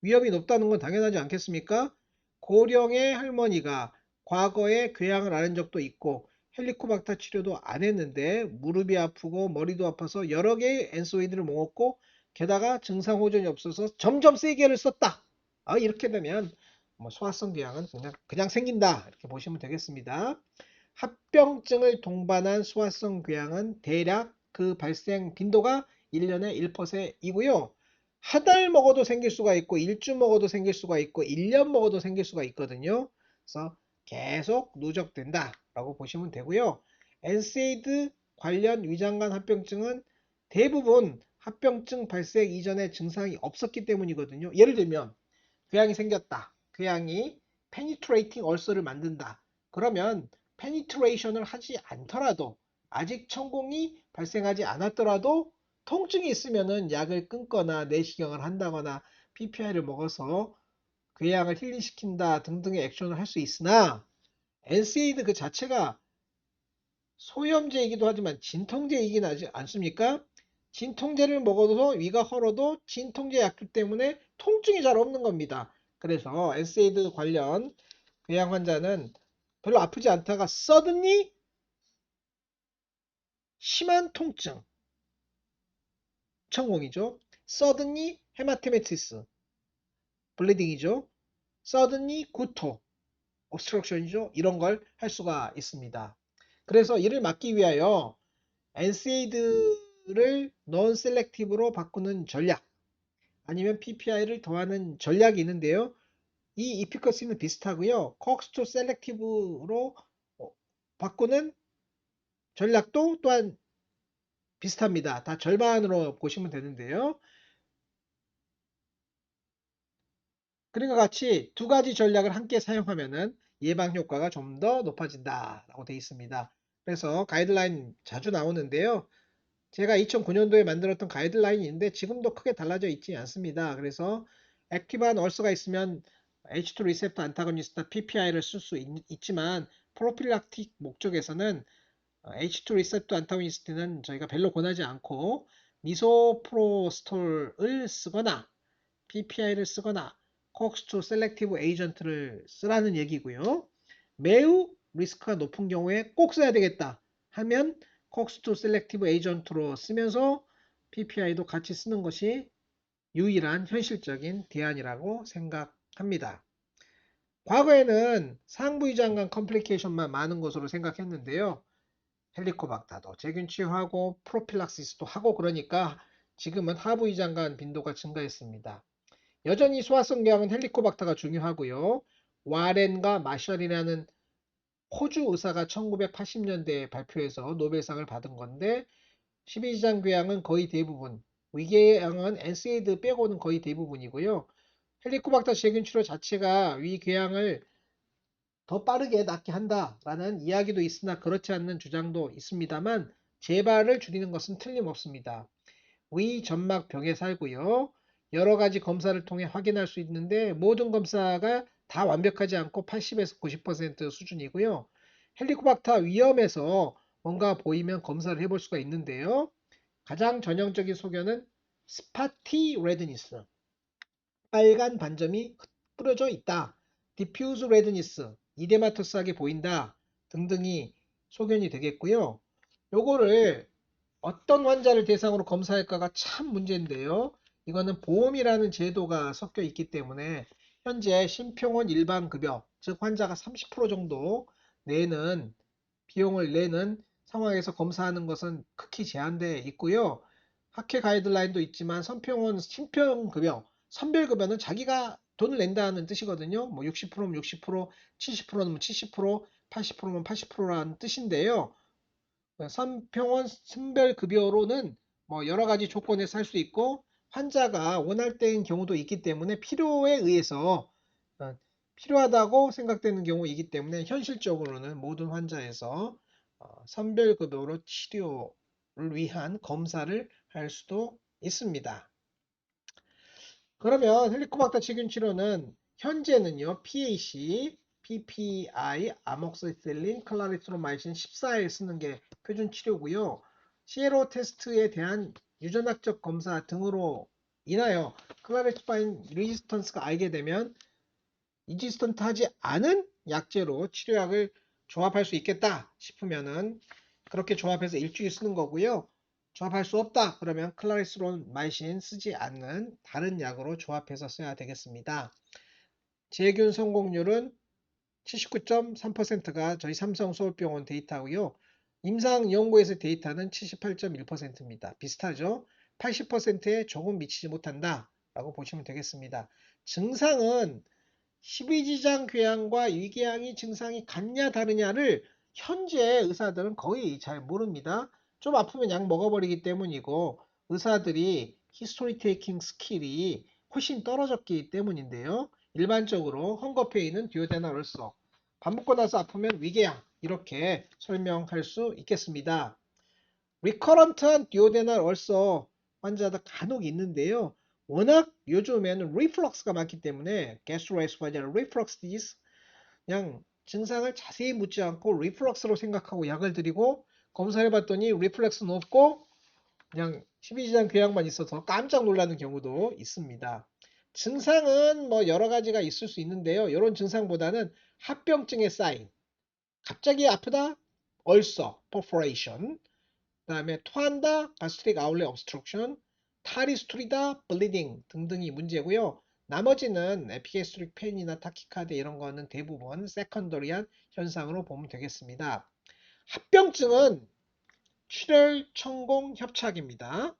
위험이 높다는 건 당연하지 않겠습니까? 고령의 할머니가 과거에 궤양을 앓은 적도 있고 헬리코박터 치료도 안 했는데 무릎이 아프고 머리도 아파서 여러 개의 NSAID를 먹었고 게다가 증상 호전이 없어서 점점 세게를 썼다. 이렇게 되면 소화성 궤양은 그냥 생긴다. 이렇게 보시면 되겠습니다. 합병증을 동반한 소화성 궤양은 대략 그 발생 빈도가 1년에 1%이고요. 한 달 먹어도 생길 수가 있고 일주 먹어도 생길 수가 있고 1년 먹어도 생길 수가 있거든요. 그래서 계속 누적된다 라고 보시면 되고요. NSAID 관련 위장관 합병증은 대부분 합병증 발생 이전에 증상이 없었기 때문이거든요. 예를 들면 궤양이 생겼다. 궤양이 페니트레이팅 얼서를 만든다. 그러면 페니트레이션을 하지 않더라도 아직 천공이 발생하지 않았더라도 통증이 있으면은 약을 끊거나 내시경을 한다거나 PPI를 먹어서 궤양을 힐링시킨다 등등의 액션을 할 수 있으나 NSAID 그 자체가 소염제이기도 하지만 진통제이긴 하지 않습니까? 진통제를 먹어도 위가 헐어도 진통제 약들 때문에 통증이 잘 없는 겁니다. 그래서 NSAID 관련 궤양 환자는 별로 아프지 않다가 suddenly 심한 통증, 천공이죠. suddenly 헤마테메티스, 블리딩이죠. suddenly 구토, obstruction이죠. 이런 걸 할 수가 있습니다. 그래서 이를 막기 위하여 NSAID를 non-selective로 바꾸는 전략 아니면 PPI를 더하는 전략이 있는데요. 이 이피커시는 비슷하고요. cox to selective로 바꾸는 전략도 또한 비슷합니다. 다 절반으로 보시면 되는데요. 그림과 같이 두 가지 전략을 함께 사용하면은 예방 효과가 좀 더 높아진다라고 되어 있습니다. 그래서 가이드라인 자주 나오는데요. 제가 2009년도에 만들었던 가이드라인인데 지금도 크게 달라져 있지 않습니다. 그래서 액티브한 얼서가 있으면 H2 리셉터 안타고니스트나 PPI를 쓸 수 있지만 프로필락틱 목적에서는 H2 리셉터 안타고니스트는 저희가 별로 권하지 않고 미소프로스톨을 쓰거나 PPI를 쓰거나 COX2 셀렉티브 에이전트를 쓰라는 얘기고요. 매우 리스크가 높은 경우에 꼭 써야 되겠다 하면 COX2 셀렉티브 에이전트로 쓰면서 PPI도 같이 쓰는 것이 유일한 현실적인 대안이라고 생각합니다. 과거에는 상부위장관 컴플리케이션만 많은 것으로 생각했는데요. 헬리코박터도 제균 치유하고 프로필락시스도 하고 그러니까 지금은 하부위장관 빈도가 증가했습니다. 여전히 소화성 궤양은 헬리코박터가 중요하고요. 와렌과 마셜이라는 호주 의사가 1980년대에 발표해서 노벨상을 받은 건데 12지장 궤양은 거의 대부분, 위궤양은 NSAID 빼고는 거의 대부분이고요. 헬리코박터 세균 치료 자체가 위궤양을 더 빠르게 낫게 한다라는 이야기도 있으나 그렇지 않는 주장도 있습니다만 재발을 줄이는 것은 틀림없습니다. 위점막병에 살고요. 여러 가지 검사를 통해 확인할 수 있는데 모든 검사가 다 완벽하지 않고 80에서 90% 수준이고요. 헬리코박터 위험에서 뭔가 보이면 검사를 해볼 수가 있는데요. 가장 전형적인 소견은 스파티 레드니스, 빨간 반점이 뿌려져 있다. 디퓨즈 레드니스, 이데마토스하게 보인다 등등이 소견이 되겠고요. 요거를 어떤 환자를 대상으로 검사할까가 참 문제인데요. 이거는 보험이라는 제도가 섞여 있기 때문에 현재 심평원 일반급여, 즉 환자가 30% 정도 내는 비용을 내는 상황에서 검사하는 것은 극히 제한되어 있고요. 학회 가이드라인도 있지만 선평원 심평급여, 선별급여는 자기가 돈을 낸다는 뜻이거든요. 뭐 60%면 60%, 70%면 70%, 80%면 80%라는 뜻인데요. 선평원 선별급여로는 뭐 여러 가지 조건에서 할 수 있고 환자가 원할 때인 경우도 있기 때문에 필요에 의해서 어, 필요하다고 생각되는 경우이기 때문에 현실적으로는 모든 환자에서 선별급여로 치료를 위한 검사를 할 수도 있습니다. 그러면 헬리코박터 세균 치료는 현재는요, PAC, PPI, 아목시실린, 클라리트로마이신 14일 쓰는 게 표준 치료고요. 시에로 테스트에 대한 유전학적 검사 등으로 인하여 클라리트파인 리지스턴스가 알게 되면 이지스턴트 하지 않은 약제로 치료약을 조합할 수 있겠다 싶으면은 그렇게 조합해서 일주일 쓰는 거고요. 조합할 수 없다 그러면 클라리스론 마이신 쓰지 않는 다른 약으로 조합해서 써야 되겠습니다. 재균 성공률은 79.3%가 저희 삼성 서울병원 데이터고요. 임상 연구에서 데이터는 78.1%입니다. 비슷하죠? 80%에 조금 미치지 못한다 라고 보시면 되겠습니다. 증상은 12지장 궤양과 위궤양이 증상이 같냐 다르냐를 현재 의사들은 거의 잘 모릅니다. 좀 아프면 약 먹어버리기 때문이고 의사들이 히스토리 테이킹 스킬이 훨씬 떨어졌기 때문인데요. 일반적으로 헝거페인은 듀오데널 얼서, 밥 먹고 나서 아프면 위궤양 이렇게 설명할 수 있겠습니다. 리커런트한 듀오데널 얼서 환자들 간혹 있는데요. 워낙 요즘에는 리플럭스가 많기 때문에 게스트로에스가 아니라 리플럭스 디스 그냥 증상을 자세히 묻지 않고 리플럭스로 생각하고 약을 드리고 검사해 봤더니 리플렉스는 없고 그냥 12지장 궤양만 있어서 깜짝 놀라는 경우도 있습니다. 증상은 뭐 여러 가지가 있을 수 있는데요. 이런 증상보다는 합병증의 사인, 갑자기 아프다, 얼서, 퍼포레이션, 그다음에 토한다, 가스트릭 아울렛 obstruction, 탈이 스토리다, bleeding 등등이 문제고요. 나머지는 에피게스트릭 페인이나 타키카드 이런 거는 대부분 세컨더리한 현상으로 보면 되겠습니다. 합병증은 출혈 천공 협착입니다.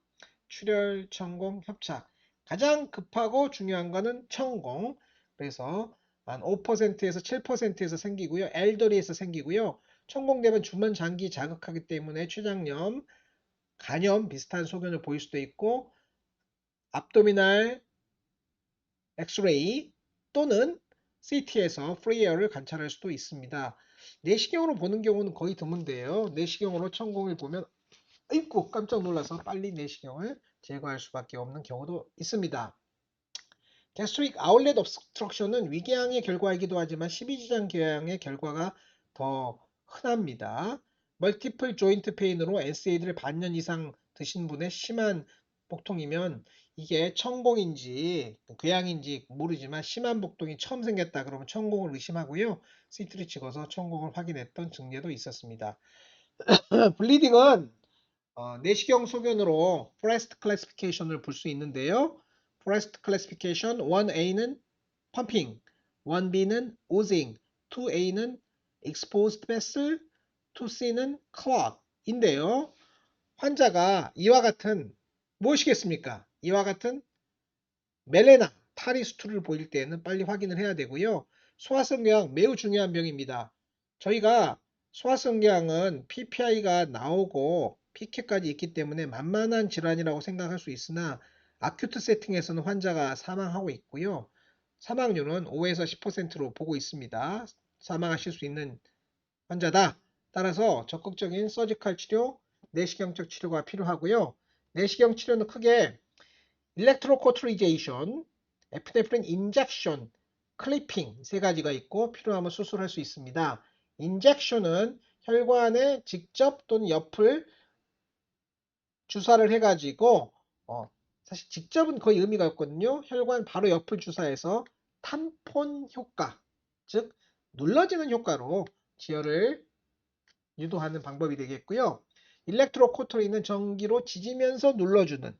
출혈 천공 협착. 가장 급하고 중요한 거는 천공. 그래서 한 5%에서 7%에서 생기고요. 엘더리에서 생기고요. 천공되면 주변 장기 자극하기 때문에 췌장염, 간염 비슷한 소견을 보일 수도 있고 압도미날 엑스레이 또는 CT에서 프리에어를 관찰할 수도 있습니다. 내시경으로 보는 경우는 거의 드문데요. 내시경으로 천공을 보면 아이고 깜짝 놀라서 빨리 내시경을 제거할 수밖에 없는 경우도 있습니다. gastric outlet obstruction은 위궤양의 결과이기도 하지만 십이지장 궤양의 결과가 더 흔합니다. 멀티플 조인트 페인으로 NSAID를 반년 이상 드신 분의 심한 복통이면 이게 천공인지 궤양인지 모르지만 심한 복통이 처음 생겼다 그러면 천공을 의심하고요. CT를 찍어서 천공을 확인했던 증례도 있었습니다. 블리딩은 내시경 소견으로 포레스트 클래시피케이션을 볼 수 있는데요. 포레스트 클래시피케이션 1A는 펌핑, 1B는 오징, 2A는 exposed vessel, 2C는 clot인데요. 환자가 이와 같은 무엇이겠습니까? 이와 같은 멜레나, 타리수투를 보일 때에는 빨리 확인을 해야 되고요. 소화성경 매우 중요한 병입니다. 저희가 소화성경은 PPI가 나오고 PK까지 있기 때문에 만만한 질환이라고 생각할 수 있으나 아큐트 세팅에서는 환자가 사망하고 있고요. 사망률은 5에서 10%로 보고 있습니다. 사망하실 수 있는 환자다. 따라서 적극적인 서지컬 치료, 내시경적 치료가 필요하고요. 내시경 치료는 크게 일렉트로코트리제이션, 에피네프린 인젝션, 클리핑 세 가지가 있고 필요하면 수술할 수 있습니다. 인젝션은 혈관에 직접 또는 옆을 주사를 해가지고 사실 직접은 거의 의미가 없거든요. 혈관 바로 옆을 주사해서 탐폰 효과, 즉 눌러지는 효과로 지혈을 유도하는 방법이 되겠고요. 일렉트로코트리는 전기로 지지면서 눌러주는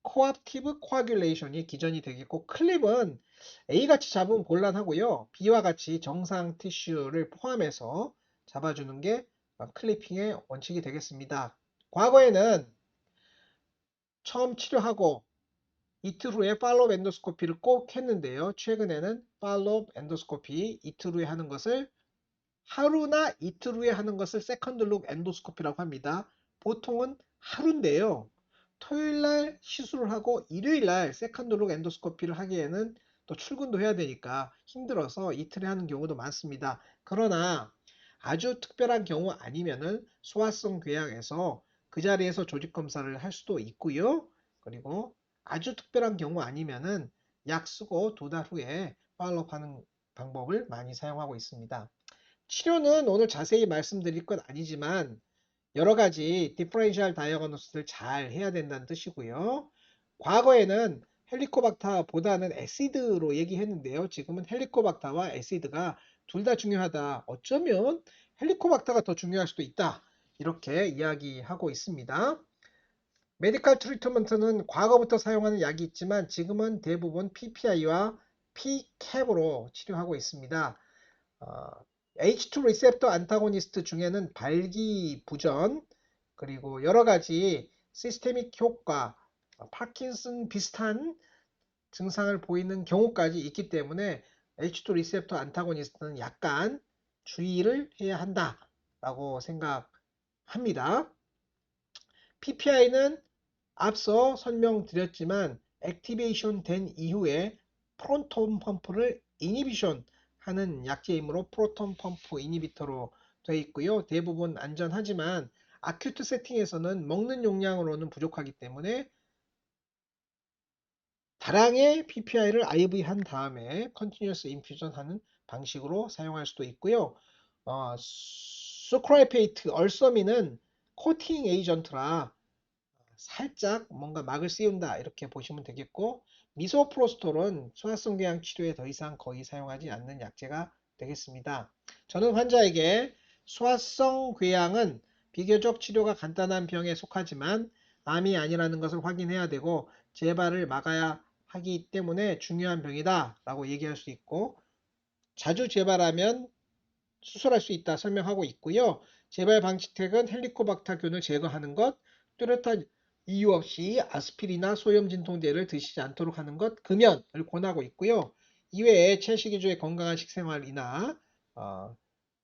코압티브 코아듈레이션이 기전이 되겠고 클립은 A같이 잡으면 곤란하고요. B와 같이 정상 티슈를 포함해서 잡아주는 게 클리핑의 원칙이 되겠습니다. 과거에는 처음 치료하고 이틀 후에 팔로우 엔도스코피를 꼭 했는데요. 최근에는 팔로우 엔도스코피 이틀 후에 하는 것을 하루나 이틀 후에 하는 것을 세컨드 룩 엔도스코피라고 합니다. 보통은 하루인데요. 토요일날 시술을 하고 일요일날 세컨드 룩 엔도스코피를 하기에는 또 출근도 해야 되니까 힘들어서 이틀에 하는 경우도 많습니다. 그러나 아주 특별한 경우 아니면은 소화성 궤양에서 그 자리에서 조직 검사를 할 수도 있고요. 그리고 아주 특별한 경우 아니면은 약 쓰고 2달 후에 팔로우업 하는 방법을 많이 사용하고 있습니다. 치료는 오늘 자세히 말씀드릴 건 아니지만 여러 가지 디퍼런셜 다이어그노스를 잘 해야 된다는 뜻이고요. 과거에는 헬리코박터보다는 애시드로 얘기했는데요. 지금은 헬리코박터와 애시드가 둘 다 중요하다. 어쩌면 헬리코박터가 더 중요할 수도 있다. 이렇게 이야기하고 있습니다. 메디컬 트리트먼트는 과거부터 사용하는 약이 있지만 지금은 대부분 PPI와 PCAB으로 치료하고 있습니다. H2 리셉터 안타고니스트 중에는 발기부전 그리고 여러 가지 시스테믹 효과, 파킨슨 비슷한 증상을 보이는 경우까지 있기 때문에 H2 리셉터 안타고니스트는 약간 주의를 해야 한다라고 생각합니다. PPI는 앞서 설명드렸지만 액티베이션 된 이후에 프론톤 펌프를 이니비션 하는 약제이므로 프로톤 펌프 이니비터로 되어 있고요. 대부분 안전하지만 아큐트 세팅에서는 먹는 용량으로는 부족하기 때문에 다량의 PPI를 IV 한 다음에 컨티뉴어스 인퓨전 하는 방식으로 사용할 수도 있고요. 수크라이페이트 얼서미는 코팅 에이전트라 살짝 뭔가 막을 씌운다 이렇게 보시면 되겠고 미소프로스톨은 소화성 궤양 치료에 더 이상 거의 사용하지 않는 약제가 되겠습니다. 저는 환자에게 소화성 궤양은 비교적 치료가 간단한 병에 속하지만 암이 아니라는 것을 확인해야 되고 재발을 막아야 하기 때문에 중요한 병이다 라고 얘기할 수 있고, 자주 재발하면 수술할 수 있다 설명하고 있고요. 재발 방지책은 헬리코박터균을 제거하는 것, 뚜렷한 이유 없이 아스피린이나 소염 진통제를 드시지 않도록 하는 것, 금연을 권하고 있고요. 이외에 채식위주의 건강한 식생활이나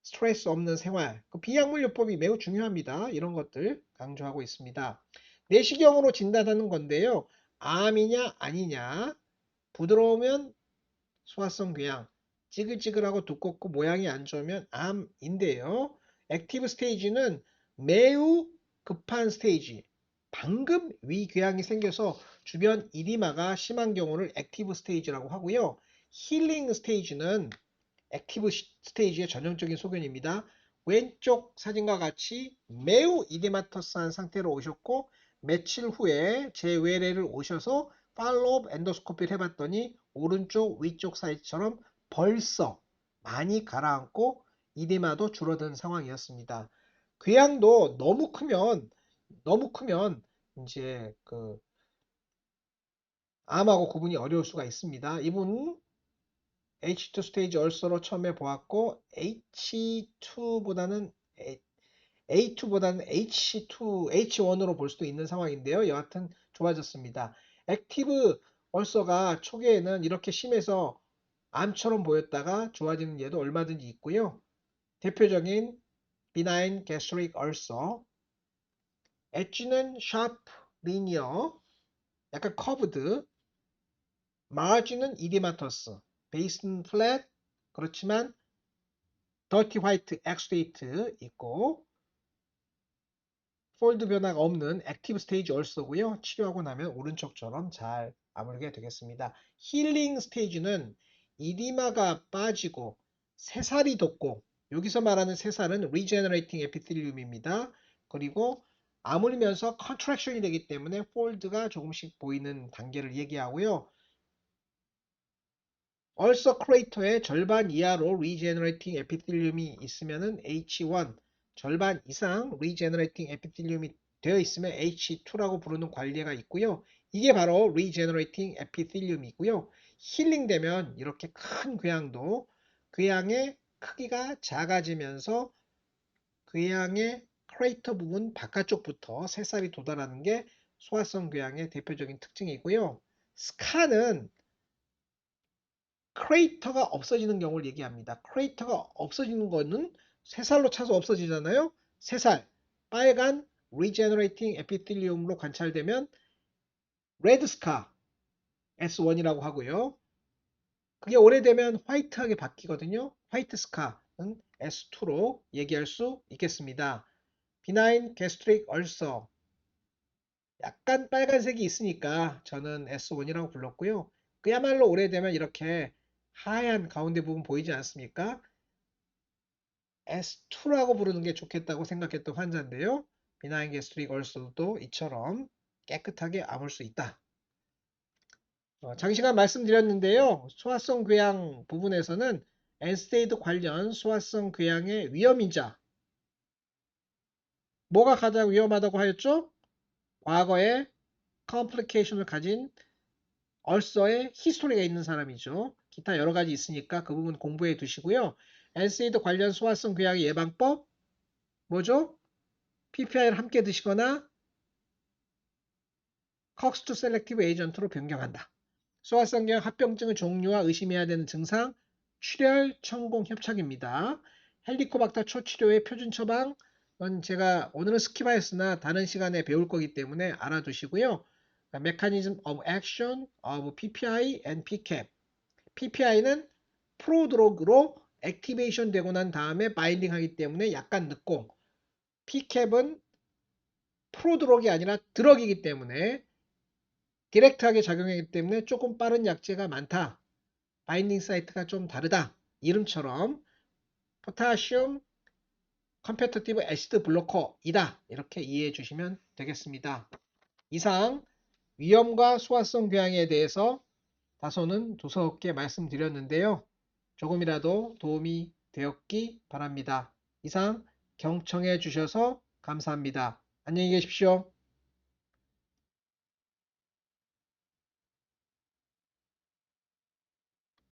스트레스 없는 생활, 그 비약물요법이 매우 중요합니다. 이런 것들 강조하고 있습니다. 내시경으로 진단하는 건데요. 암이냐 아니냐, 부드러우면 소화성 궤양, 찌글찌글하고 두껍고 모양이 안 좋으면 암인데요. 액티브 스테이지는 매우 급한 스테이지, 방금 위궤양이 생겨서 주변 이디마가 심한 경우를 액티브 스테이지라고 하고요. 힐링 스테이지는 액티브 스테이지의 전형적인 소견입니다. 왼쪽 사진과 같이 매우 이데마터스한 상태로 오셨고, 며칠 후에 제 외래를 오셔서 팔로업 엔도스코피를 해봤더니 오른쪽 위쪽 사이즈처럼 벌써 많이 가라앉고 이데마도 줄어든 상황이었습니다. 궤양도 너무 크면 이제 그 암하고 구분이 어려울 수가 있습니다. 이분 H2 스테이지 얼서로 처음에 보았고, H2보다는 H2, H1으로 볼 수도 있는 상황인데요. 여하튼 좋아졌습니다. 액티브 얼서가 초기에는 이렇게 심해서 암처럼 보였다가 좋아지는 예도 얼마든지 있고요. 대표적인 benign gastric ulcer, 엣지는 sharp, linear, 약간 curved, margin은 edematous, base는 flat, 그렇지만 더티 화이트 엑스데이트 있고, 폴드 변화가 없는 액티브 스테이지 얼서고요. 치료하고 나면 오른쪽처럼 잘 아물게 되겠습니다. 힐링 스테이지는 이디마가 빠지고 새살이 돋고, 여기서 말하는 새살은 리제너레이팅 에피텔리움입니다. 그리고 아물면서 컨트랙션이 되기 때문에 폴드가 조금씩 보이는 단계를 얘기하고요. 얼서 크레이터의 절반 이하로 리제너레이팅 에피텔리움이 있으면은 H1, 절반 이상 리제너레이팅 에피텔리움이 되어 있으면 H2라고 부르는 관리가 있고요. 이게 바로 리제너레이팅 에피텔리움이고요. 힐링되면 이렇게 큰 궤양도 궤양의 크기가 작아지면서 궤양의 크레이터 부분 바깥쪽부터 새살이 돋아나는 게 소화성 궤양의 대표적인 특징이고요. 스카는 크레이터가 없어지는 경우를 얘기합니다. 크레이터가 없어지는 거는 새살로 차서 없어지잖아요. 새살, 빨간 리제너레이팅 에피텔리움으로 관찰되면 레드스카 S1이라고 하고요. 그게 오래되면 화이트하게 바뀌거든요. 화이트 스카는 S2로 얘기할 수 있겠습니다. 비나인 게스트릭 얼서, 약간 빨간색이 있으니까 저는 S1이라고 불렀고요. 그야말로 오래되면 이렇게 하얀 가운데 부분 보이지 않습니까? S2라고 부르는 게 좋겠다고 생각했던 환자인데요. 비나인 게스트릭 얼서도 이처럼 깨끗하게 아물 수 있다. 장시간 말씀드렸는데요. 소화성 궤양 부분에서는 엔스테이드 관련 소화성 궤양의 위험인자, 뭐가 가장 위험하다고 하였죠? 과거에 컴플리케이션을 가진 얼서의 히스토리가 있는 사람이죠. 기타 여러 가지 있으니까 그 부분 공부해 두시고요. 엔스테이드 관련 소화성 궤양의 예방법 뭐죠? PPI를 함께 드시거나 콕스2 셀렉티브 에이전트로 변경한다. 소화성경 합병증의 종류와 의심해야 되는 증상, 출혈, 천공, 협착입니다. 헬리코박터 초치료의 표준 처방은 제가 오늘은 스킵하였으나 다른 시간에 배울 거기 때문에 알아두시고요. Mechanism of Action of PPI and PCAP. PPI는 프로드럭으로 액티베이션 되고 난 다음에 바인딩 하기 때문에 약간 늦고, PCAP은 프로드럭이 아니라 드럭이기 때문에 디렉트하게 작용하기 때문에 조금 빠른 약제가 많다. 바인딩 사이트가 좀 다르다. 이름처럼 포타시움 컴페터티브 애시드 블로커이다. 이렇게 이해해 주시면 되겠습니다. 이상 위험과 소화성 궤양에 대해서 다소는 두서없게 말씀드렸는데요. 조금이라도 도움이 되었기 바랍니다. 이상 경청해 주셔서 감사합니다. 안녕히 계십시오.